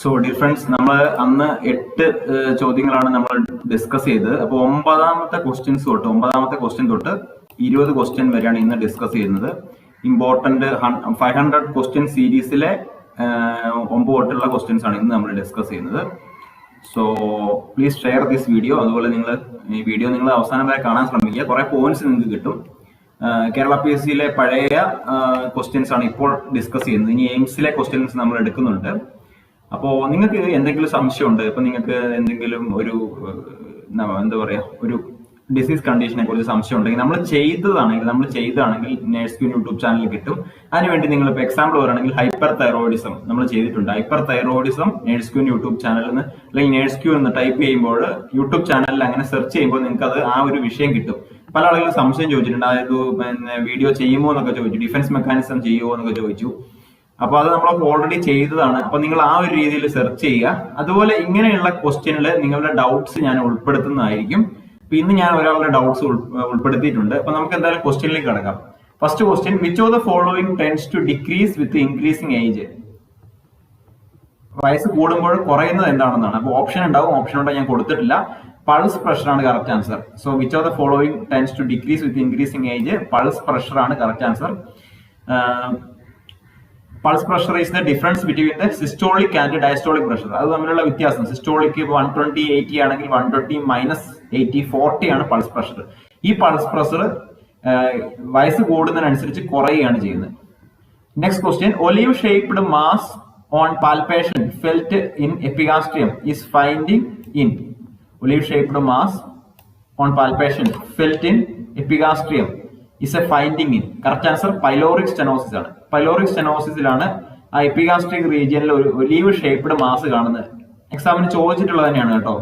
So difference നമ്മൾ അന്ന് 8 ചോദ്യങ്ങളാണ് നമ്മൾ ഡിസ്കസ് ചെയ്തത്. അപ്പോൾ ഒമ്പതാമത്തെ ക്വസ്റ്റ്യൻ തൊട്ട് 20 ക്വസ്റ്റ്യൻ വരെയാണ് ഇന്ന് ഡിസ്കസ് ചെയ്യുന്നത്. ഇമ്പോർട്ടന്റ് 500 ക്വസ്റ്റ്യൻ സീരീസിലെ 9 തൊട്ടുള്ള ക്വസ്റ്റ്യൻസ് ആണ് ഇന്ന് നമ്മൾ ഡിസ്കസ് ചെയ്യുന്നത്. So please share this video. അതുപോലെ ഈ വീഡിയോ നിങ്ങൾ അവസാനം വരെ കാണാൻ ശ്രമിക്കുക. കുറെ പോയിന്റ്സ് നിങ്ങൾക്ക് കിട്ടും. കേരള PSC പഴയ ക്വസ്റ്റ്യൻസ് ആണ് ഇപ്പോൾ ഡിസ്കസ് ചെയ്യുന്നത്. ഇനി എയിംസിലെ ക്വസ്റ്റ്യൻസ് നമ്മൾ എടുക്കുന്നുണ്ട്. അപ്പോൾ നിങ്ങൾക്ക് എന്തെങ്കിലും സംശയമുണ്ട്, ഇപ്പൊ നിങ്ങൾക്ക് എന്തെങ്കിലും ഒരു എന്താ പറയാ ഒരു ഡിസീസ് കണ്ടീഷനെ കുറിച്ച് സംശയം ഉണ്ടെങ്കിൽ നമ്മൾ ചെയ്തതാണെങ്കിൽ നേഴ്സ് ക്യൂൻ യൂട്യൂബ് ചാനലിൽ കിട്ടും. അതിനുവേണ്ടി നിങ്ങൾ ഇപ്പോൾ എക്സാമ്പിൾ പറയുകയാണെങ്കിൽ ഹൈപ്പർ തൈറോയിഡിസം നമ്മൾ ചെയ്തിട്ടുണ്ട്. Hyper thyroidism nurse queen YouTube ചാനലിൽ നിന്ന് അല്ലെങ്കിൽ നേഴ്സ് ക്യൂ എന്ന് ടൈപ്പ് ചെയ്യുമ്പോൾ യൂട്യൂബ് ചാനലിൽ അങ്ങനെ സെർച്ച് ചെയ്യുമ്പോൾ നിങ്ങൾക്ക് അത് ആ ഒരു വിഷയം കിട്ടും. പല ആളുകളും സംശയം ചോദിച്ചിട്ടുണ്ട്, അതായത് വീഡിയോ ചെയ്യുമോ എന്നൊക്കെ ചോദിച്ചു, ഡിഫൻസ് മെക്കാനിസം ചെയ്യുമോ എന്നൊക്കെ ചോദിച്ചു. അപ്പൊ അത് നമ്മൾ ഓൾറെഡി ചെയ്തതാണ്. അപ്പൊ നിങ്ങൾ ആ ഒരു രീതിയിൽ സെർച്ച് ചെയ്യുക. അതുപോലെ ഇങ്ങനെയുള്ള ക്വസ്റ്റ്യനിൽ നിങ്ങളുടെ ഡൗട്ട്സ് ഞാൻ ഉൾപ്പെടുത്തുന്നതായിരിക്കും. അപ്പൊ ഇന്ന് ഞാൻ ഒരാളുടെ ഡൗട്ട്സ് ഉൾപ്പെടുത്തിയിട്ടുണ്ട്. അപ്പൊ നമുക്ക് എന്തായാലും ക്വസ്റ്റ്യനിലേക്ക് കടക്കാം. First question, which of the following tends to decrease with increasing age? വയസ്സ് കൂടുമ്പോൾ കുറയുന്നത് എന്താണെന്നാണ്. അപ്പൊ ഓപ്ഷൻ ഉണ്ടാവും, ഓപ്ഷൻ ഉണ്ടോ ഞാൻ കൊടുത്തിട്ടില്ല. പൾസ് പ്രഷർ ആണ് correct answer. So which of the following tends to decrease with increasing age? Pulse pressure ആണ് correct answer. Pulse pressure is the difference between the systolic and diastolic pressure. അത് തമ്മിലുള്ള വ്യത്യാസം. Systolic 120/80 ആണെങ്കിൽ 120 - 80 40 ആണ് pulse pressure. ഈ pulse pressure വയസ്സ് കൂടുന്നതിനനുസരിച്ച് കുറയുകയാണ് ചെയ്യുന്നത്. Next question, olive shaped mass on palpation felt in epigastrium is finding in. Olive shaped mass on palpation felt in epigastrium is a finding in. Correct answer pyloric stenosis ആണ്. Pyloric സ്റ്റെനോസിസിലാണ് ആ epigastric റീജിയനിൽ ഒരു olive shaped mass കാണുന്നത്. എക്സാമിന് ചോദിച്ചിട്ടുള്ളത് തന്നെയാണ് കേട്ടോ.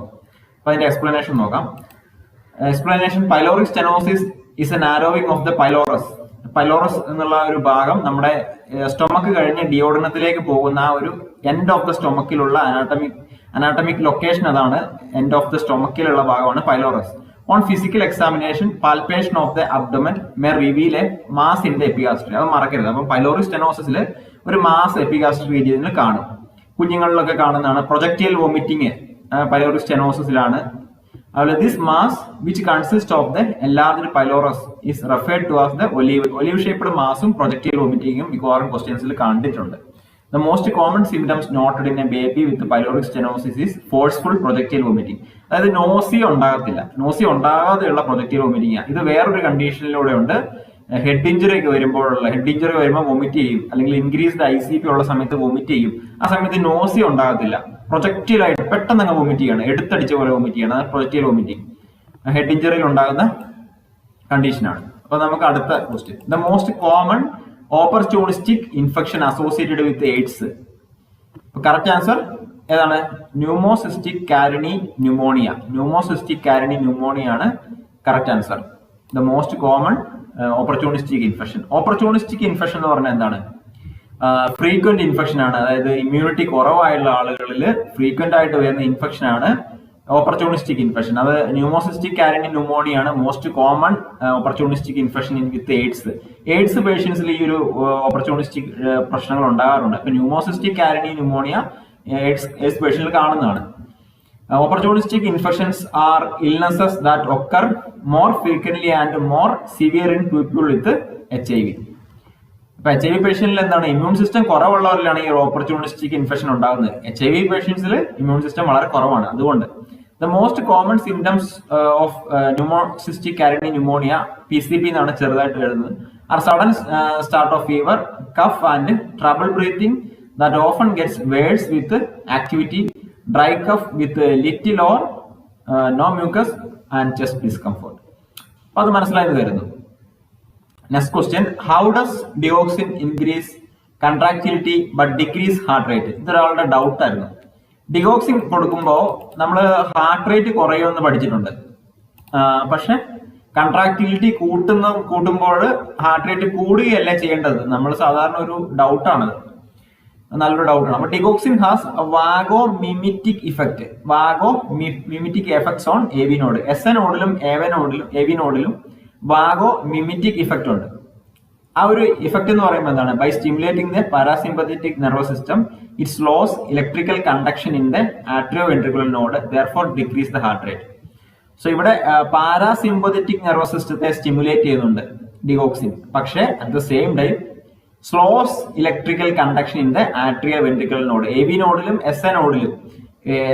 അപ്പൊ അതിന്റെ എക്സ്പ്ലനേഷൻ നോക്കാം. Explanation, pyloric stenosis is a narrowing of the pylorus. Pylorus എന്നുള്ള ഒരു ഭാഗം നമ്മുടെ സ്റ്റൊമക്ക് കഴിഞ്ഞ് ഡിയോഡനത്തിലേക്ക് പോകുന്ന ആ ഒരു എൻഡ് ഓഫ് ദ സ്റ്റൊമക്കിലുള്ള അനാട്ടമിക് ലൊക്കേഷൻ, അതാണ് എൻഡ് ഓഫ് ദ സ്റ്റൊമക്കിലുള്ള ഭാഗമാണ് pylorus. On physical examination, palpation of the abdomen may reveal a mass in the epigastrium. അത് മറക്കരുത്. അപ്പം പൈലോറിക് സ്റ്റെനോസിസിൽ ഒരു മാസ് എപ്പിഗാസ്ട്രിക് റീജിയനിൽ കാണും. കുഞ്ഞുങ്ങളിലൊക്കെ കാണുന്നതാണ്. പ്രൊജക്റ്റൈൽ വോമിറ്റിംഗ് പൈലോറിക് സ്റ്റെനോസിസിലാണ്. അതുപോലെ this mass which consist of the enlarged pylorus is referred to as the olive shaped മാസും പ്രൊജക്റ്റൈൽ വോമിറ്റിംഗും മിക്കവാറും ക്വസ്റ്റ്യൻസിൽ കണ്ടിട്ടുണ്ട്. The most common symptoms noted in a baby with pyloric stenosis is forceful projectile vomiting. അതായത് nausea ഉണ്ടാകാതെയുള്ള projectile vomiting. ഇത് വേറൊരു കണ്ടീഷനിലൂടെ ഉണ്ട്. Head injury വരുമ്പോൾ വൊമിറ്റ് ചെയ്യും, അല്ലെങ്കിൽ ഇൻക്രീസ്ഡ് ICP ഉള്ള സമയത്ത് വൊമിറ്റ് ചെയ്യും. ആ സമയത്ത് നോസിയ ഉണ്ടാകത്തില്ല. പ്രൊജക്റ്റൈലായിട്ട് പെട്ടെന്ന് അങ്ങ് വൊമിറ്റ് ചെയ്യണം, എടുത്തടിച്ച പോലെ വൊമിറ്റ് ചെയ്യണം. അത് പ്രൊജക്റ്റൈൽ വോമിറ്റിംഗ് ഹെഡ് ഇഞ്ചറിയിൽ ഉണ്ടാകുന്ന കണ്ടീഷനാണ്. അപ്പൊ നമുക്ക് അടുത്ത question, the most common opportunistic infection associated with AIDS. Correct answer ഏതാണ്? ന്യൂമോസിസ്റ്റിക് കാരിനി ന്യൂമോണിയ ആണ് correct answer. The most common opportunistic infection. Opportunistic infection എന്ന് പറഞ്ഞാൽ എന്താണ്? ഫ്രീക്വന്റ് ഇൻഫെക്ഷൻ ആണ്. അതായത് ഇമ്മ്യൂണിറ്റി കുറവായുള്ള ആളുകളിൽ ഫ്രീക്വന്റ് ആയിട്ട് വരുന്ന ഇൻഫെക്ഷൻ ആണ് ഓപ്പർച്യൂണിസ്റ്റിക് ഇൻഫെക്ഷൻ. അത് ന്യൂമോസിസ്റ്റിക് കാരിനി ന്യൂമോണിയ ആണ് most common opportunistic infection with AIDS പേഷ്യൻസിൽ ഈ ഒരു ഓപ്പർച്യൂണിസ്റ്റിക് പ്രശ്നങ്ങൾ ഉണ്ടാകാറുണ്ട്. അപ്പൊ ന്യൂമോസിസ്റ്റിക് കാരിനി ന്യൂമോണിയ എയ്ഡ്സ് പേഷ്യന്റിൽ കാണുന്നതാണ്. Opportunistic infections are illnesses that occur more frequently and more severe in people with HIV. അപ്പൊ HIV പേഷ്യന്റിൽ എന്താണ്? ഇമ്മ്യൂൺ സിസ്റ്റം കുറവുള്ളവരിലാണ് ഈ ഓപ്പർച്യൂണിസ്റ്റിക് ഇൻഫെക്ഷൻ ഉണ്ടാകുന്നത്. HIV പേഷ്യൻസിൽ ഇമ്മ്യൂൺ സിസ്റ്റം വളരെ കുറവാണ്. അതുകൊണ്ട് the most common symptoms of pneumocystis carinii pneumonia, PCP എന്നാണ് ചെറുതായിട്ട് എഴുതുന്നത്, are sudden start of fever, cough and trouble breathing that often gets worse with activity, dry cough with little or no mucus and chest discomfort. അപ്പൊ അത് മനസ്സിലായെന്ന് കരുതുന്നു. Next question, how does digoxin increase contractility but decrease heart rate? ഇതൊരാളുടെ doubt ആയിരുന്നു. Digoxin കൊടുക്കുമ്പോൾ നമ്മൾ heart rate കുറയുമെന്ന് പഠിച്ചിട്ടുണ്ട്. പക്ഷെ കൺട്രാക്ടിലിറ്റി കൂട്ടുമ്പോൾ ഹാർട്ട് റേറ്റ് കൂടുകയല്ല ചെയ്യേണ്ടത്. നമ്മൾ സാധാരണ ഒരു ഡൗട്ടാണത്, നല്ലൊരു ഡൗട്ടാണ്. അപ്പൊ digoxin has vagomimetic effects on AV node. SN നോഡിലും AV നോഡിലും വാഗോ മിമിറ്റിക് ഇഫക്റ്റ് ഉണ്ട്. ആ ഒരു ഇഫക്റ്റ് എന്ന് പറയുമ്പോൾ എന്താണ്? By stimulating the parasympathetic nervous system it slows electrical conduction in the atrioventricular node, therefore decrease the heart rate. So ഇവിടെ parasympathetic nervous സിസ്റ്റത്തെ സ്റ്റിമുലേറ്റ് ചെയ്യുന്നുണ്ട് ഡിഗോക്സിൻ, പക്ഷേ at the same time slows electrical conduction in the atrioventricular node. A V നോഡിലും S A നോഡിലും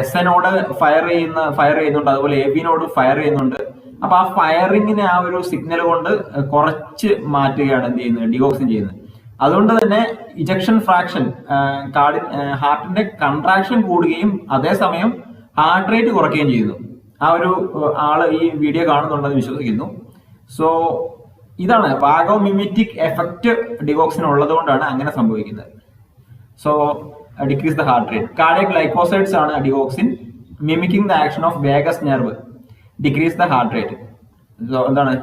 S A node fire ചെയ്യുന്നുണ്ട്, അതുപോലെ A V node fire ചെയ്യുന്നുണ്ട്. അപ്പൊ ആ ഫയറിങ്ങിനെ ആ ഒരു സിഗ്നൽ കൊണ്ട് കുറച്ച് മാറ്റുകയാണ് എന്ത് ചെയ്യുന്നത്, ഡിഗോക്സിൻ ചെയ്യുന്നത്. അതുകൊണ്ട് തന്നെ ഇജക്ഷൻ ഫ്രാക്ഷൻ, ഹാർട്ടിന്റെ കൺട്രാക്ഷൻ കൂടുകയും അതേസമയം ഹാർട്ട് റേറ്റ് കുറയ്ക്കുകയും ചെയ്യുന്നു. ആ ഒരു ആള് ഈ വീഡിയോ കാണുന്നുണ്ടെന്ന് വിശ്വസിക്കുന്നു. സോ ഇതാണ് വാഗോമിമെറ്റിക് എഫക്റ്റ് ഡിഗോക്സിൻ ഉള്ളത് കൊണ്ടാണ് അങ്ങനെ സംഭവിക്കുന്നത്. So decrease the heart rate. Cardiac glycosides ആണ് digoxin, mimicking the action of vagus nerve, decrease the heart rate. So എന്താണ്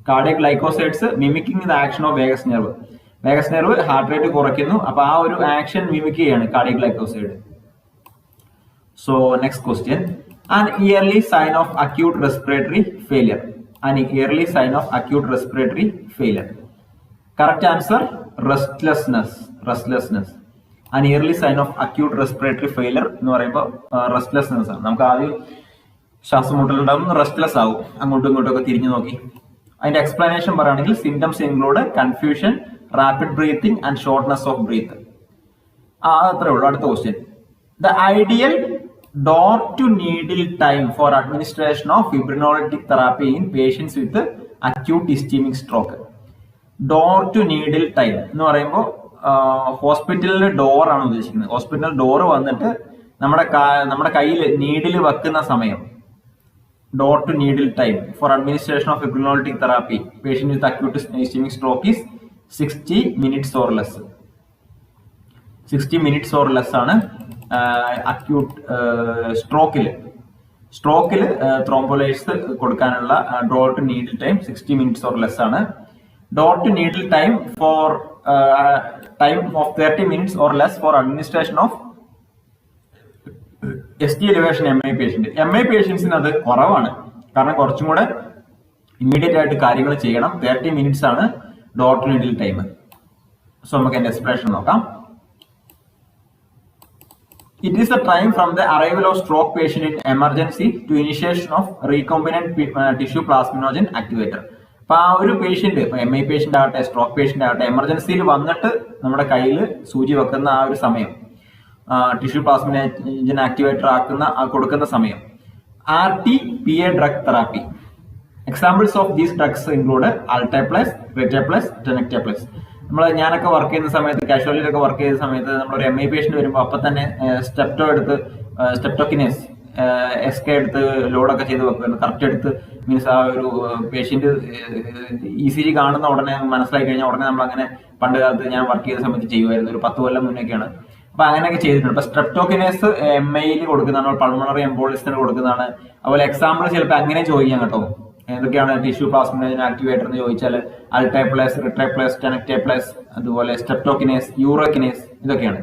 cardiac glycosides mimicking the action of vagus nerve. Vagus nerve heart rate കുറയ്ക്കുന്നു. അപ്പൊ ആ ഒരു action mimic ചെയ്യാണ് cardiac glycoside. So next question, an early sign of acute respiratory failure. An early sign of acute respiratory failure. Correct answer, restlessness. An early sign of acute respiratory failure എന്ന് പറയുമ്പോൾ restlessness ആണ്. നമുക്ക് ആദ്യം ശ്വാസം മുട്ടലുണ്ടാവും, restless ആവും, അങ്ങോട്ടും ഇങ്ങോട്ടും ഒക്കെ തിരിഞ്ഞു നോക്കി. അതിന്റെ എക്സ്പ്ലനേഷൻ പറയുകയാണെങ്കിൽ symptoms include confusion, rapid breathing and shortness of breath. അത്രേ ഉള്ളൂ. അടുത്ത question, the ideal door to needle time for administration of fibrinolytic therapy in patients with acute ischemic stroke. Door to needle time എന്ന് പറയുമ്പോൾ ഹോസ്പിറ്റലിലെ door ആണ് ഉദ്ദേശിക്കുന്നത്. Hospital door വന്നിട്ട് നമ്മുടെ കയ്യിൽ നീഡിൽ വെക്കുന്ന സമയം. Door to needle time for administration of fibrinolytic therapy patient with acute ischemic stroke is 60 minutes or less. 60 minutes or less ആണ് അക്യൂട്ട് സ്ട്രോക്കിൽ ത്രോംബോലൈസ് കൊടുക്കാനുള്ള door to needle time 60 minutes or less ആണ്. Door to needle time for time of 30 minutes or less for administration of ST elevation MI patient. MI പേഷ്യൻസിന് അത് കുറവാണ്, കാരണം കുറച്ചും കൂടെ ഇമ്മീഡിയറ്റ് ആയിട്ട് കാര്യങ്ങൾ ചെയ്യണം. 30 മിനിറ്റ്സ് ആണ് door to needle time. So നമുക്ക് അതിന്റെ എക്സ്പ്ലനേഷൻ നോക്കാം. It is the time from the arrival of stroke patient in emergency to initiation of recombinant tissue plasminogen activator. അപ്പൊ ആ ഒരു പേഷ്യന്റ്, MI പേഷ്യന്റ് ആവട്ടെ സ്ട്രോക്ക് പേഷ്യന്റ് ആവട്ടെ, എമർജൻസിയിൽ വന്നിട്ട് നമ്മുടെ കയ്യിൽ സൂചി വെക്കുന്ന ആ ഒരു സമയം, ടിഷ്യൂ പ്ലാസ്മിനോജൻ ആക്ടിവേറ്റർ കൊടുക്കുന്ന സമയം. RT-PA drug therapy. Examples of these drugs include Alteplase, Reteplas, Tenecteplase. ഞാനൊക്കെ വർക്ക് ചെയ്യുന്ന സമയത്ത്, കാഷ്വാലിറ്റിയിലൊക്കെ വർക്ക് ചെയ്യുന്ന സമയത്ത് നമ്മളൊരു MI പേഷ്യന്റ് വരുമ്പോൾ അപ്പം തന്നെ സ്റ്റെപ്റ്റോക്കിനേസ് SK എടുത്ത് ലോഡൊക്കെ ചെയ്ത് വെക്കുന്നു. കറക്റ്റ് എടുത്ത് മീൻസ് ആ ഒരു പേഷ്യന്റ് ECG കാണുന്ന ഉടനെ മനസ്സിലാക്കി കഴിഞ്ഞാൽ ഉടനെ നമ്മളങ്ങനെ പണ്ട് കാലത്ത് ഞാൻ വർക്ക് ചെയ്ത സമയത്ത് ചെയ്യുമായിരുന്നു, ഒരു 10 കൊല്ലം മുന്നേക്കാണ്. അപ്പൊ അങ്ങനെയൊക്കെ ചെയ്തിട്ടുണ്ട്. അപ്പൊ സ്ട്രെപ്റ്റോക്കിനേസ് MIയിൽ കൊടുക്കുന്നതാണ്, പൾമണറി എംബോളിസിന് കൊടുക്കുന്നതാണ്. അതുപോലെ എക്സാമ്പിൾ ചിലപ്പോൾ അങ്ങനെ ചോദിക്കാം കേട്ടോ, എന്തൊക്കെയാണ് ടിഷ്യൂ പ്ലാസ്മിനോജൻ ആക്ടിവേറ്റർ എന്ന് ചോദിച്ചാൽ അൾട്ടേപ്ലേസ്, റിട്രേപ്ലേസ്, ടെനക്ടേപ്ലേസ്, അതുപോലെ സ്ട്രെപ്റ്റോക്കിനേസ്, യൂറോക്കിനേസ്, ഇതൊക്കെയാണ്.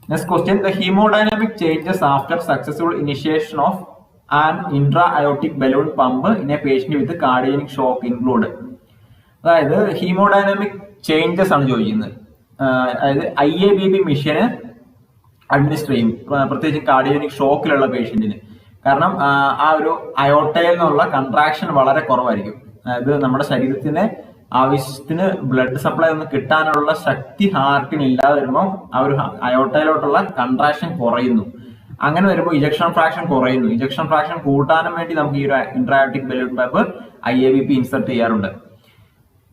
Next question, the haemodynamic changes after successful initiation of an intra aortic balloon pump in a patient with cardiogenic shock include. അതായത് ഹീമോഡൈനാമിക് ചേഞ്ചസ് ആണ് ചോദിക്കുന്നത്. അതായത് IABP മിഷന് അഡ്മിനിസ്റ്റർ ചെയ്യും, പ്രത്യേകിച്ച് കാർഡിയോനിക് ഷോക്കിലുള്ള പേഷ്യന്റിന്. കാരണം ആ ഒരു അയോട്ടയിൽ നിന്നുള്ള കൺട്രാക്ഷൻ വളരെ കുറവായിരിക്കും. അതായത് നമ്മുടെ ശരീരത്തിന് ആവശ്യത്തിന് ബ്ലഡ് സപ്ലൈ ഒന്ന് കിട്ടാനുള്ള ശക്തി ഹാർട്ടിന് ഇല്ലാതെ വരുമ്പോൾ ആ ഒരു അയോട്ടയിലോട്ടുള്ള കൺട്രാക്ഷൻ കുറയുന്നു. അങ്ങനെ വരുമ്പോൾ ഇജക്ഷൻ ഫ്രാക്ഷൻ കുറയുന്നു. ഇജക്ഷൻ ഫ്രാക്ഷൻ കൂട്ടാനും വേണ്ടി നമുക്ക് ഈ ഒരു intraaortic balloon pump IABP insert ചെയ്യാറുണ്ട്.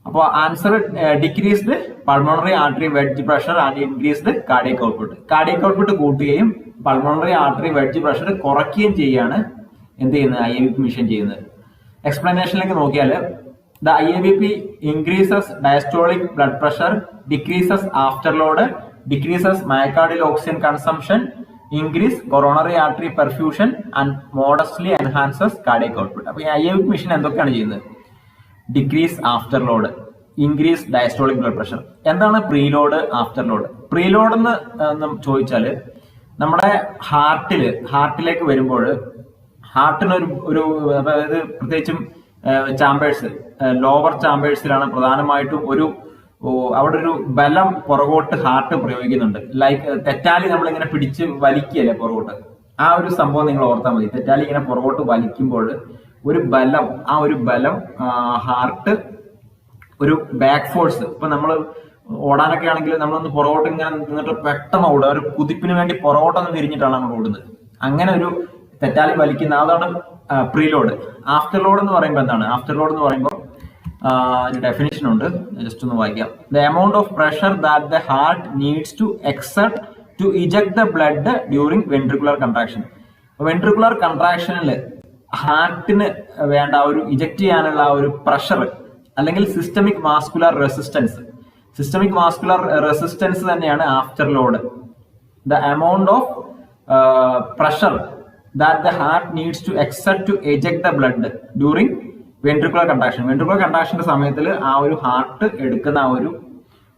അപ്പോൾ answer decreased pulmonary artery wedge pressure and increased cardiac output. Cardiac output കൂട്ടുകയും പൾമോണറി ആർട്ടറി വെഡ്ജ് പ്രഷർ കുറയ്ക്കുകയും ചെയ്യാണ് എന്ത് ചെയ്യുന്നത്, IABP മിഷൻ ചെയ്യുന്നത്. എക്സ്പ്ലനേഷനിലേക്ക് നോക്കിയാൽ the IABP increases diastolic blood pressure, decreases after load, decreases myocardial oxygen consumption, increase coronary artery perfusion and modestly enhances cardiac output. അപ്പൊ ഈ IABP മിഷൻ എന്തൊക്കെയാണ് ചെയ്യുന്നത്? Decrease after load, increase diastolic blood pressure. എന്താണ് preload, after load? Preload എന്ന് ചോദിച്ചാൽ നമ്മുടെ ഹാർട്ടിലേക്ക് വരുമ്പോൾ ഹാർട്ടിനൊരു അതായത് പ്രത്യേകിച്ചും ചാമ്പേഴ്സ്, ലോവർ ചാമ്പേഴ്സിലാണ് പ്രധാനമായിട്ടും ഒരു അവിടെ ഒരു ബലം പുറകോട്ട് ഹാർട്ട് പ്രയോഗിക്കുന്നുണ്ട്. ലൈക്ക് തെറ്റാലി നമ്മളിങ്ങനെ പിടിച്ച് വലിക്കുകയല്ലേ പുറകോട്ട്, ആ ഒരു സംഭവം നിങ്ങൾ ഓർത്താൽ മതി. തെറ്റാലി ഇങ്ങനെ പുറകോട്ട് വലിക്കുമ്പോൾ ഒരു ബലം, ആ ഒരു ബലം ഹാർട്ട് ഒരു ബാക്ക് ഫോഴ്സ്, ഇപ്പൊ നമ്മൾ ഓടാനൊക്കെ ആണെങ്കിൽ നമ്മളൊന്ന് പുറകോട്ട് ഇങ്ങനെ നിന്നിട്ട് പെട്ടെന്ന് ഓടുക, ഒരു കുതിപ്പിന് വേണ്ടി പുറകോട്ടൊന്ന് തിരിഞ്ഞിട്ടാണ് നമ്മൾ ഓടുന്നത്. അങ്ങനെ ഒരു തെറ്റാലി വലിക്കുന്ന അതാണ് പ്രീലോഡ്. ആഫ്റ്റർ ലോഡ് എന്ന് പറയുമ്പോൾ എന്താണ്? ആഫ്റ്റർ ലോഡ് എന്ന് പറയുമ്പോൾ ഡെഫിനിഷൻ ഉണ്ട്, ജസ്റ്റ് ഒന്ന് വായിക്കാം. The amount of pressure that the heart needs to exert to eject the blood during ventricular contraction. Ventricular കൺട്രാക്ഷനിൽ ഹാർട്ടിന് വേണ്ട ഒരു ഇജക്ട് ചെയ്യാനുള്ള ആ ഒരു പ്രഷർ അല്ലെങ്കിൽ systemic vascular resistance, systemic vascular resistance തന്നെയാണ് after load. The amount of pressure that the heart needs to exert to eject the blood during ventricular contraction. Ventricular കൺട്രാക്ഷന്റെ സമയത്തിൽ ആ ഒരു ഹാർട്ട് എടുക്കുന്ന ആ ഒരു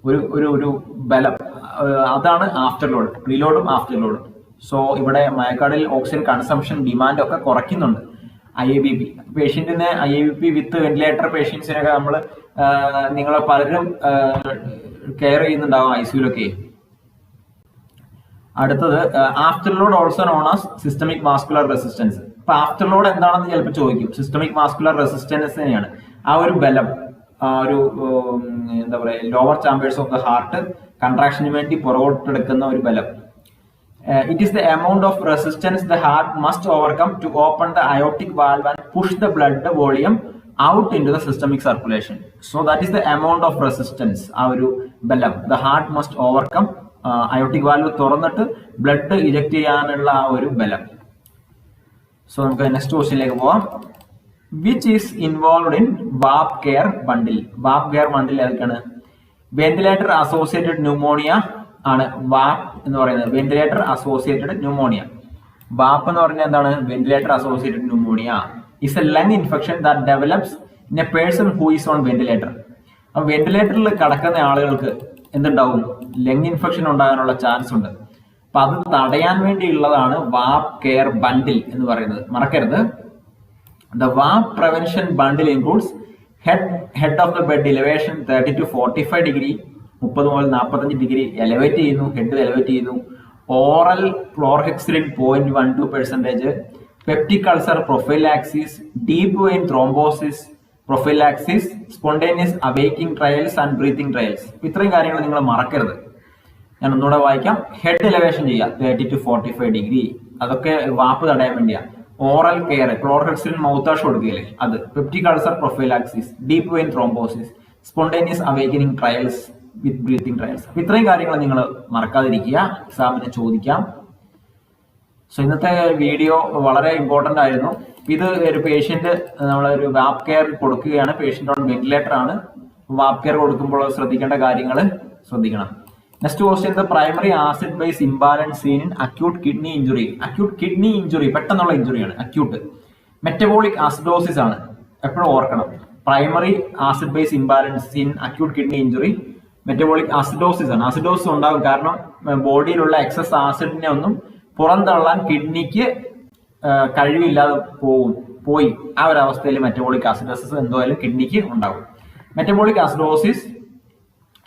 ഒരു ഒരു ബലം, അതാണ് ആഫ്റ്റർ ലോഡ്. പ്രീലോഡും ആഫ്റ്റർ ലോഡും. സോ ഇവിടെ മയക്കാടിൽ ഓക്സിജൻ കൺസംഷൻ ഡിമാൻഡ് ഒക്കെ കുറയ്ക്കുന്നുണ്ട് IABP. പേഷ്യന്റിന് IABP വിത്ത് വെന്റിലേറ്റർ പേഷ്യൻസിനൊക്കെ നമ്മൾ നിങ്ങൾ പലരും കെയർ ചെയ്യുന്നുണ്ടാവും ICUലൊക്കെ. അടുത്തത് after load also known as systemic vascular resistance. അപ്പൊ ആഫ്റ്റർ ലോഡ് എന്താണെന്ന് ചിലപ്പോൾ ചോദിക്കും. സിസ്റ്റമിക് മാസ്കുലർ റെസിസ്റ്റൻസ് തന്നെയാണ് ആ ഒരു ബലം, ഒരു എന്താ പറയുക, lower chambers of the heart കൺട്രാക്ഷന് വേണ്ടി പുറകോട്ടെടുക്കുന്ന ഒരു ബലം. It is the amount of resistance the heart must overcome to open the aortic valve and push the blood volume out into the systemic circulation. So that is the amount of resistance, ആ ഒരു ബലം the heart must overcome. Aortic valve തുറന്നിട്ട് blood eject ചെയ്യാനുള്ള ആ ഒരു ബലം. So നമുക്ക് next ക്വസ്റ്റ്യനിലേക്ക് പോവാം. Which is involved in VAP care bundle? VAP care bundle ഏതൊക്കെയാണ്? വെന്റിലേറ്റർ അസോസിയേറ്റഡ് ന്യൂമോണിയ ആണ് വാപ്പ് എന്ന് പറയുന്നത്. Ventilator associated pneumonia. വാപ്പ് എന്ന് പറഞ്ഞാൽ എന്താണ്? Ventilator associated pneumonia is A lung infection that develops in A person who is on ventilator. അപ്പൊ വെന്റിലേറ്ററിൽ കിടക്കുന്ന ആളുകൾക്ക് എന്തുണ്ടാവും? ലങ് ഇൻഫെക്ഷൻ ഉണ്ടാകാനുള്ള ചാൻസ് ഉണ്ട്. അപ്പൊ അത് തടയാൻ വേണ്ടിയുള്ളതാണ് വാപ്പ് കെയർ ബണ്ടിൽ എന്ന് പറയുന്നത്. മറക്കരുത്. The VAP prevention bundle includes head of the bed elevation 30 to 45 degree, 30 മുതൽ 45 ഡിഗ്രി എലവേറ്റ് ചെയ്യുന്നു, ഹെഡ് എലവേറ്റ് ചെയ്യുന്നു. Oral chlorhexidine 0.12%, peptic ulcer prophylaxis, deep vein thrombosis prophylaxis, spontaneous awaking trials and breathing trials. ഇത്രയും കാര്യങ്ങൾ നിങ്ങൾ മറക്കരുത്. ഞാൻ ഒന്നുകൂടെ വായിക്കാം. ഹെഡ് എലവേഷൻ ചെയ്യുക 30 to 45 ഡിഗ്രി, അതൊക്കെ വാപ്പ് തടയാൻ വേണ്ടിയാണ്. ഓറൽ കെയർ, ക്ലോർഹെക്സിലിൻ മൗത്താഷ് കൊടുക്കുകയല്ലേ, അത്. Peptic ulcer prophylaxis, deep vein thrombosis, spontaneous awakening trials with breathing trials. ഇത്രയും കാര്യങ്ങൾ നിങ്ങൾ മറക്കാതിരിക്കുക, എക്സാമിന് ചോദിക്കാം. സോ ഇന്നത്തെ വീഡിയോ വളരെ ഇമ്പോർട്ടന്റ് ആയിരുന്നു. ഇത് ഒരു പേഷ്യന്റ് നമ്മളൊരു വാപ്പ് കെയർ കൊടുക്കുകയാണ്, പേഷ്യന്റ് ഓൺ വെന്റിലേറ്റർ ആണ്. വാപ്പ് കെയർ കൊടുക്കുമ്പോൾ ശ്രദ്ധിക്കേണ്ട കാര്യങ്ങൾ ശ്രദ്ധിക്കണം. Next question, the primary acid base imbalance seen in acute kidney injury. Acute kidney injury പെട്ടെന്നുള്ള ഇഞ്ചുറിയാണ് അക്യൂട്ട്. മെറ്റബോളിക് ആസിഡോസിസ് ആണ്, എപ്പോഴും ഓർക്കണം. Primary acid base imbalance seen acute kidney injury metabolic acidosis ആണ്. ആസിഡോസിസ് ഉണ്ടാകും കാരണം ബോഡിയിലുള്ള എക്സസ് ആസിഡിനെ ഒന്നും പുറന്തള്ളാൻ കിഡ്നിക്ക് കഴിവില്ലാതെ പോയി ആ ഒരു അവസ്ഥയിൽ മെറ്റബോളിക് ആസിഡോസിസ് എന്തായാലും കിഡ്നിക്ക് ഉണ്ടാകും. Metabolic acidosis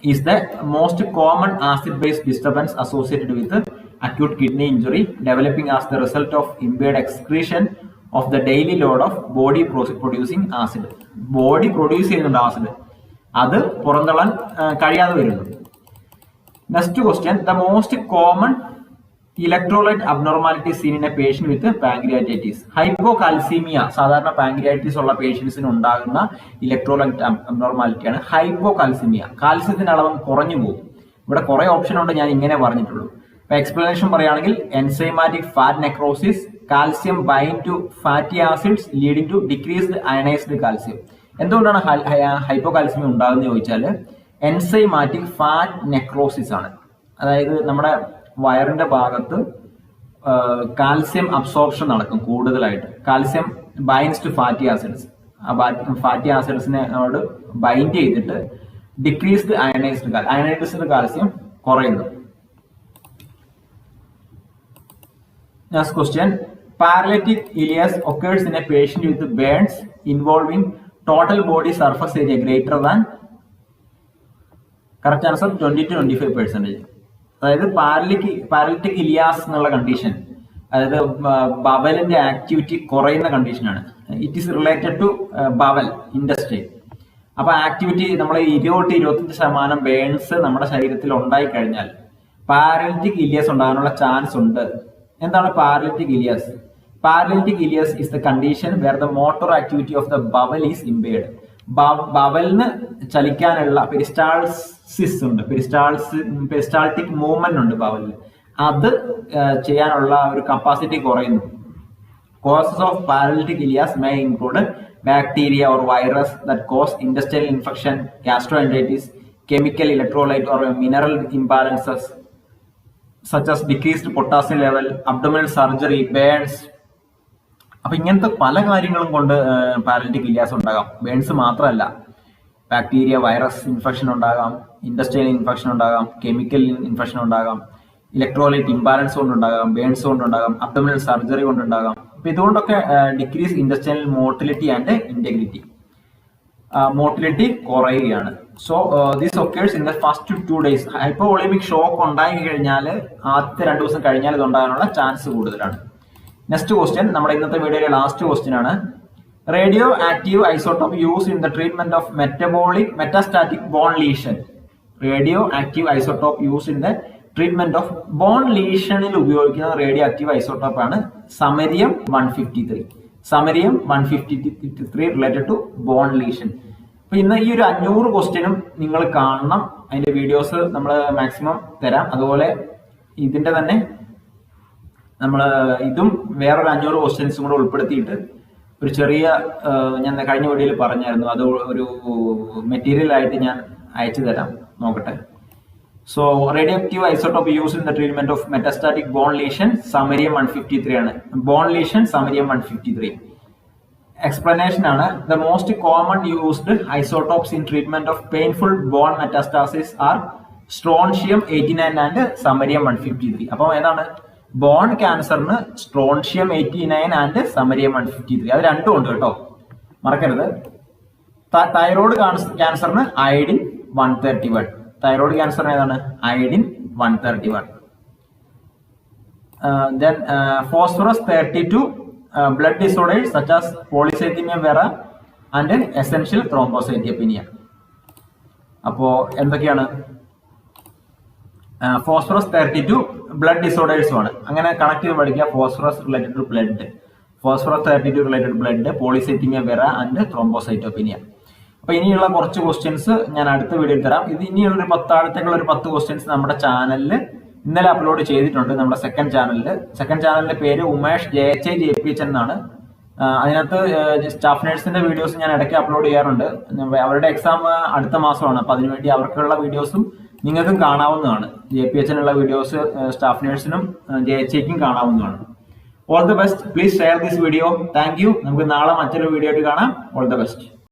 is the most common acid-base disturbance associated with acute kidney injury, developing as the result of impaired excretion of the daily load of body producing acid. Body produce ചെയ്യുന്നുണ്ട് acid, അത് പുറന്തള്ളാൻ കഴിയാതെ വരുന്നു. Next question, the most common electrolyte abnormality seen in a patient with pancreatitis. Hypocalcaemia, സാധാരണ pancreatitis ഉള്ള പേഷ്യൻസിന് ഉണ്ടാകുന്ന electrolyte അബ്നോർമാലിറ്റിയാണ് ഹൈപ്പോകാൽസീമിയ. കാൽസ്യത്തിന്റെ അളവ് കുറഞ്ഞു പോകും. ഇവിടെ കുറെ ഓപ്ഷൻ ഉണ്ട്, ഞാൻ ഇങ്ങനെ പറഞ്ഞിട്ടുള്ളൂ. ഇപ്പൊ എക്സ്പ്ലനേഷൻ പറയുകയാണെങ്കിൽ enzymatic fat necrosis, calcium bind to fatty acids leading to decreased ionised calcium. എന്തുകൊണ്ടാണ് ഹൈപ്പോകാൽസ്യമി ഉണ്ടാകുന്നത് ചോദിച്ചാൽ എൻസൈമാറ്റിക് ഫാറ്റ് നെക്രോസിസ് ആണ്. അതായത് നമ്മുടെ വയറിന്റെ ഭാഗത്ത് കാൽസ്യം അബ്സോർപ്ഷൻ നടക്കും കൂടുതലായിട്ട്. Calcium binds to fatty acids, fatty ആസിഡ്സിനോട് ബൈൻഡ് ചെയ്തിട്ട് ഡിക്രീസ്ഡ് അയണൈസ്ഡ് കാൽസ്യം കുറയുന്നു. Next question, paralytic ileus occurs in a patient with burns involving total body surface area greater than correct answer 20-25%. അതായത് parallactic Ilyas എന്നുള്ള condition, അതായത് ബവലിന്റെ activity കുറയുന്ന കണ്ടീഷനാണ്. It is related to bowel industry. അപ്പൊ activity നമ്മൾ 20-25% burns നമ്മുടെ ശരീരത്തിൽ ഉണ്ടായി കഴിഞ്ഞാൽ പാരലിറ്റിക് ഇലിയസ് ഉണ്ടാകാനുള്ള ചാൻസ് ഉണ്ട്. എന്താണ് paralytic ileus? Paralytic ileus is the condition where the motor activity of the bowel is impaired. ബവലിന് ചലിക്കാനുള്ള പെരിസ്റ്റാൾസിസ് ഉണ്ട്, പെരിസ്റ്റാൾട്ടിക് മൂവ്മെന്റ് ഉണ്ട് ബവലിൽ. അത് ചെയ്യാനുള്ള ഒരു കപ്പാസിറ്റി കുറയുന്നു. Causes of paralytic ileus may include bacteria or virus that cause intestinal infection, gastroenteritis, chemical, electrolyte or mineral imbalances such as decreased potassium level, abdominal surgery, burns. അപ്പൊ ഇങ്ങനത്തെ പല കാര്യങ്ങളും കൊണ്ട് പാരലിറ്റിക് ഇലിയാസ് ഉണ്ടാകാം. ബേൺസ് മാത്രമല്ല, ബാക്ടീരിയ, വൈറസ് ഇൻഫെക്ഷൻ ഉണ്ടാകാം, industrial infection ഉണ്ടാകാം, chemical infection ഉണ്ടാകാം, ഇലക്ട്രോലൈറ്റ് ഇംബാലൻസ് കൊണ്ടുണ്ടാകാം, ബേൺസ് കൊണ്ടുണ്ടാകാം, അബ്ഡോമിനൽ സർജറി കൊണ്ടുണ്ടാകാം. അപ്പൊ ഇതുകൊണ്ടൊക്കെ decrease industrial motility and integrity, motility കുറയുകയാണ്. So this occurs in the first 2 days. Hypovolaemic shock ഉണ്ടായി കഴിഞ്ഞാൽ ആദ്യത്തെ 2 ദിവസം കഴിഞ്ഞാൽ ഇത് ഉണ്ടാകാനുള്ള ചാൻസ് കൂടുതലാണ്. നെക്സ്റ്റ് ക്വസ്റ്റ്യൻ, നമ്മുടെ ഇന്നത്തെ വീഡിയോയിലെ ലാസ്റ്റ് ക്വസ്റ്റ്യൻ ആണ്. Radioactive isotope use in the treatment of metastatic bone lesion. Radioactive isotope use in the treatment of bone ലീഷനിൽ ഉപയോഗിക്കുന്ന റേഡിയോ ആക്റ്റീവ് ഐസോട്ടോപ്പ് ആണ് samarium 153. Samarium 153 related to bone lesion. അപ്പൊ ഇന്ന് ഈ ഒരു 500 ക്വസ്റ്റ്യനും നിങ്ങൾ കാണണം. അതിന്റെ വീഡിയോസ് നമ്മൾ മാക്സിമം തരാം. അതുപോലെ ഇതിന്റെ തന്നെ നമ്മൾ ഇതും വേറൊരു 500 ക്വസ്റ്റ്യൻസും കൂടെ ഉൾപ്പെടുത്തിയിട്ട് ഒരു ചെറിയ, ഞാൻ കഴിഞ്ഞ വീഡിയോയിൽ പറഞ്ഞായിരുന്നു, അത് ഒരു മെറ്റീരിയൽ ആയിട്ട് ഞാൻ അയച്ചു തരാം, നോക്കട്ടെ. So radioactive isotope use in the treatment of metastatic bone lesion samarium 153 ആണ്. Bone lesion samarium 153. എക്സ്പ്ലനേഷൻ ആണ്, the most common used isotopes in treatment of painful bone metastasis are strontium 89 and samarium 153. അപ്പോൾ ഏതാണ്? Bone ക്യാൻസറിന് strontium 89 and samarium 153. അത് രണ്ടും ഉണ്ട് കേട്ടോ, മറക്കരുത്. തൈറോയ്ഡ് ക്യാൻസറിന് അയഡിൻ 131. തൈറോയ്ഡ് ക്യാൻസറിന് ഏതാണ്? Iodine 131. Then phosphorus 32 blood disorders such as polycythemia vera and essential thrombocytopenia. അപ്പോ എന്തൊക്കെയാണ്? ഫോസ്ഫറസ് 32 ബ്ലഡ് ഡിസോർഡേഴ്സ് ആണ്. അങ്ങനെ കണക്ട് ചെയ്ത് പഠിക്കുക. Phosphorus related to blood, phosphorus 32 related blood, polycythaemia vera and thrombocytopenia. അപ്പൊ ഇനിയുള്ള കുറച്ച് ക്വസ്റ്റ്യൻസ് ഞാൻ അടുത്ത വീഡിയോയിൽ തരാം. ഇത് ഇനിയുള്ള ഒരു 10 ക്വസ്റ്റ്യൻസ് നമ്മുടെ ചാനലിൽ ഇന്നലെ അപ്ലോഡ് ചെയ്തിട്ടുണ്ട്, നമ്മുടെ സെക്കൻഡ് ചാനലിന്റെ പേര് ഉമേഷ് JHI എന്നാണ്. അതിനകത്ത് സ്റ്റാഫ് നേഴ്സിന്റെ വീഡിയോസ് ഞാൻ ഇടയ്ക്ക് അപ്ലോഡ് ചെയ്യാറുണ്ട്. അവരുടെ എക്സാം അടുത്ത മാസമാണ്. അപ്പൊ അതിനുവേണ്ടി അവർക്കുള്ള വീഡിയോസും നിങ്ങൾക്കും കാണാവുന്നതാണ്. JPHN ഉള്ള വീഡിയോസ് സ്റ്റാഫ് നേഴ്സിനും JHIക്കും കാണാവുന്നതാണ്. All the best. Please share this video. Thank you. നമുക്ക് നാളെ മറ്റൊരു വീഡിയോ ആയിട്ട് കാണാം. All the best.